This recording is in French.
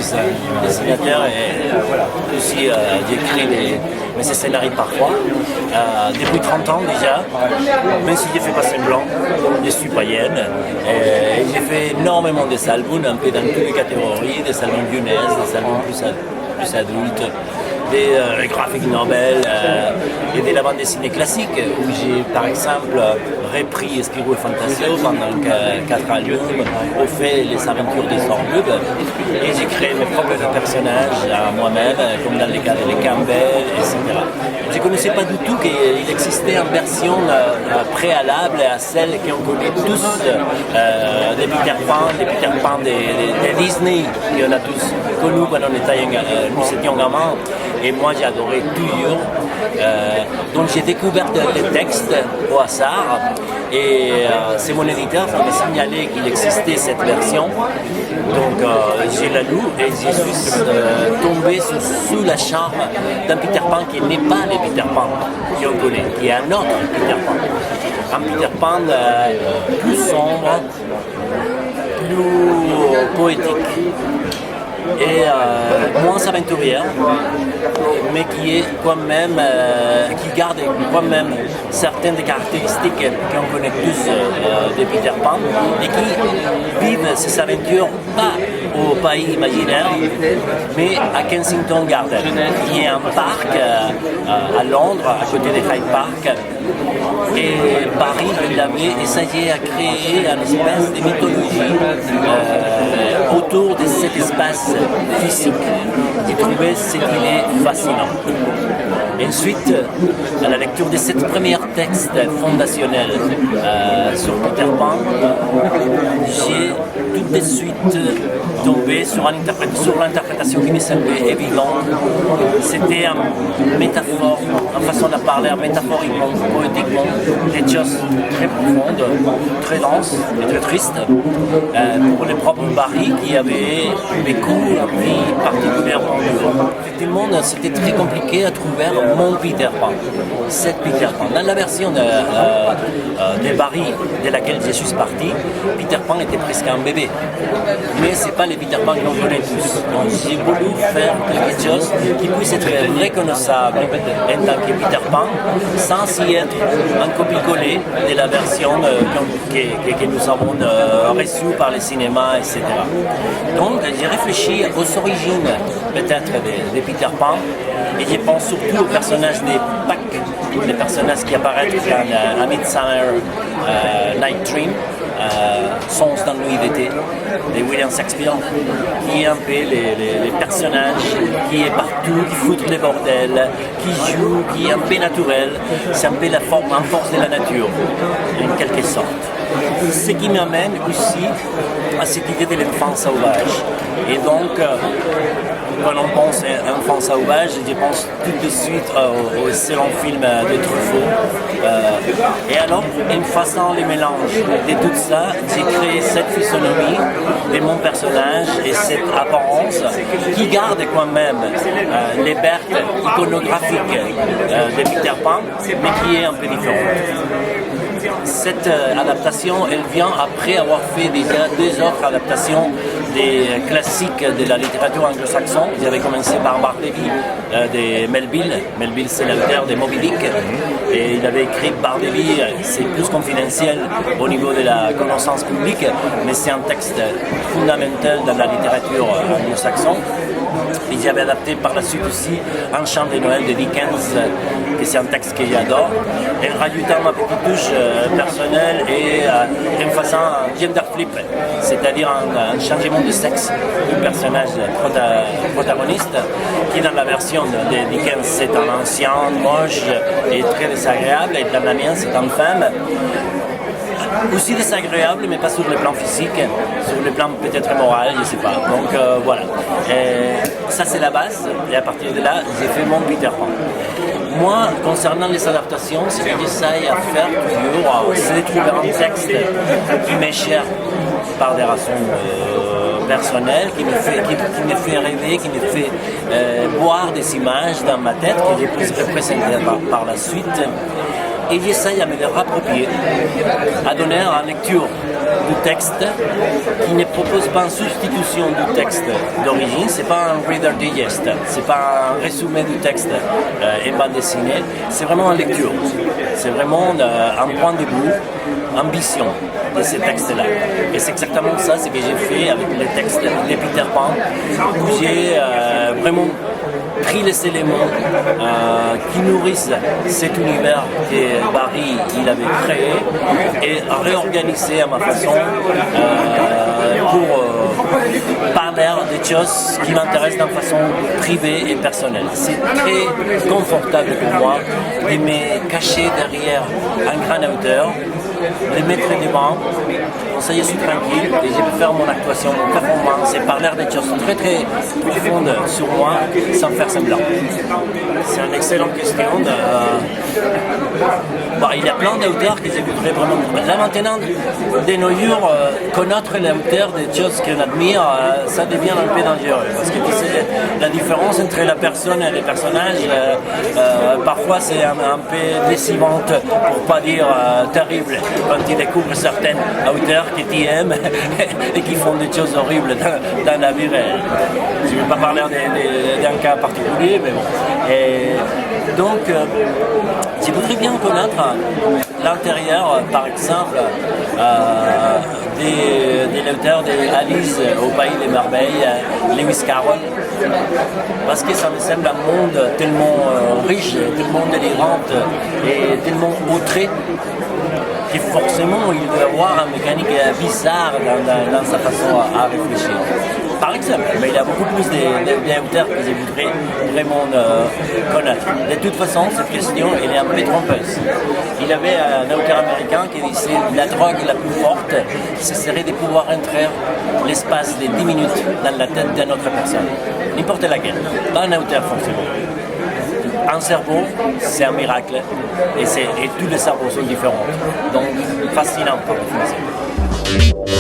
suis un dessinateur et aussi j'écris mes scénarios parfois. Depuis 30 ans déjà, même si je ne fais pas semblant, je suis païenne. Et j'ai fait énormément d'albums, un peu dans toutes les catégories, des albums jeunesse, des albums plus adultes, des graphiques Nobel et de la bande dessinée classique, où j'ai par exemple repris Spirou et Fantasio pendant 4 albums, au fait les aventures des Zorlub, et j'ai créé mes propres personnages à moi-même, comme dans les cas de les Campbell, etc. Je ne connaissais pas du tout qu'il existait une version préalable à celle qu'on connaît tous des Peter Pan de Disney, qu'on a tous connus quand nous étions gamins. Et moi j'ai adoré toujours. Donc j'ai découvert les textes au hasard et c'est mon éditeur qui m'a signalé qu'il existait cette version. Donc j'ai la lu et je suis tombé sous la charme d'un Peter Pan qui n'est pas le Peter Pan qu'on connaît, qui est un autre Peter Pan. Un Peter Pan plus sombre, plus poétique et moins aventurière, mais qui est quand même, qui garde quand même certaines des caractéristiques qu'on connaît tous de Peter Pan et qui vivent ces aventures pas au pays imaginaire, mais à Kensington Gardens, qui est un parc à Londres, à côté de Hyde Park. Et Paris, il avait essayé à créer une espèce de mythologie autour de cet espace physique. J'ai trouvé ce qu'il est fascinant. Ensuite, à la lecture de ce premier texte fondationnel sur Peter Pan, j'ai tout de suite tombé sur l'interprétation qui me semblait évidente. C'était une métaphore, une façon de parler métaphoriquement, poétiquement, des choses très profondes, très denses et très tristes pour les propres Barry qui avaient vécu une vie particulièrement dure. Effectivement, c'était très compliqué à trouver mon Peter Pan, cette Peter Pan. Dans la version de Barry de laquelle je suis parti, Peter Pan était presque un bébé. Mais ce n'est pas le Peter Pan que l'on connaît tous. Donc j'ai voulu faire quelque chose qui puisse être reconnaissable en tant que Peter Pan, sans y être un copie-collé de la version que nous avons reçue par le cinéma, etc. Donc j'ai réfléchi aux origines peut-être de Peter Pan, et je pense surtout au personnage des Puck, les personnages qui apparaissent dans A Midsummer Night Dream, Songs dans nuit d'été de William Shakespeare, qui est un peu les personnages qui est partout, qui foutent les bordels, qui joue, qui est un peu naturel. C'est un peu la force de la nature, en quelque sorte. Ce qui m'amène aussi à cette idée de l'enfant sauvage. Et donc, quand on pense à enfant sauvage, je pense tout de suite au excellent film de Truffaut. Et alors, en faisant les mélanges de tout ça, j'ai créé cette physionomie de mon personnage et cette apparence qui garde quand même les bertes iconographiques de Peter Pan, mais qui est un peu différente. Cette adaptation, elle vient après avoir fait déjà 2 autres adaptations des classiques de la littérature anglo-saxonne. J'avais commencé par Bartleby de Melville. Melville, c'est l'auteur de Moby Dick. Et il avait écrit Bartleby, c'est plus confidentiel au niveau de la connaissance publique, mais c'est un texte fondamental dans la littérature anglo-saxonne. Et j'avais adapté par la suite aussi Un chant de Noël de Dickens, que c'est un texte que j'adore, et rajoutant ma petite touche personnelle et en faisant un gender flip, c'est-à-dire un changement de sexe du personnage protagoniste, qui dans la version de Dickens c'est un ancien, moche et très désagréable, et dans la mienne c'est une femme. Aussi désagréable, mais pas sur le plan physique, sur le plan peut-être moral, je ne sais pas. Donc voilà. Et ça c'est la base, et à partir de là, j'ai fait mon Peter Pan. Moi, concernant les adaptations, ce que j'essaye à faire toujours, c'est de trouver un texte qui m'est cher par des raisons personnelles, qui me fait rêver, qui me fait voir des images dans ma tête que je peux représenter par la suite. et j'essaye à me le rapproprier, à donner en lecture du texte qui ne propose pas une substitution du texte d'origine, c'est pas un Reader Digest, c'est pas un résumé du texte en bande dessinée, c'est vraiment une lecture, c'est vraiment un point de vue, ambition de ces textes-là. Et c'est exactement ça ce que j'ai fait avec les textes de Peter Pan, où j'ai vraiment pris les éléments qui nourrissent cet univers que Barry il avait créé et réorganisé à ma façon pour parler des choses qui m'intéressent d'une façon privée et personnelle. C'est très confortable pour moi de me cacher derrière un grand auteur, de mettre devant, comme ça je suis tranquille et je peux faire mon actuation, mon performance et parler des choses très très profondes sur moi sans faire semblant. C'est une excellente question. Il y a plein d'auteurs que j'écouterais vraiment. Là maintenant, de nos jours, connaître l'auteur des choses qu'on admire, ça devient un peu dangereux. Parce que tu sais, la différence entre la personne et les personnages, parfois c'est un peu décevante, pour pas dire terrible, quand tu découvres certains auteurs que tu aimes et qui font des choses horribles dans la vie réelle. Je ne vais pas parler d'un cas particulier, mais bon. Et donc, je voudrais bien connaître l'intérieur, par exemple, de l'auteur d'Alice au Pays des Merveilles, Lewis Carroll, parce que ça me semble un monde tellement riche, tellement délirant et tellement outré que forcément il doit avoir une mécanique bizarre dans sa façon à réfléchir. Par exemple, mais il y a beaucoup plus d'auteurs que je voudrais vraiment connaître. De toute façon, cette question elle est un peu trompeuse. Il y avait un auteur américain qui disait que la drogue la plus forte, ce serait de pouvoir entrer l'espace de 10 minutes dans la tête d'une autre personne. N'importe laquelle, pas un auteur forcément. Un cerveau, c'est un miracle et tous les cerveaux sont différents. Donc, fascinant par définition.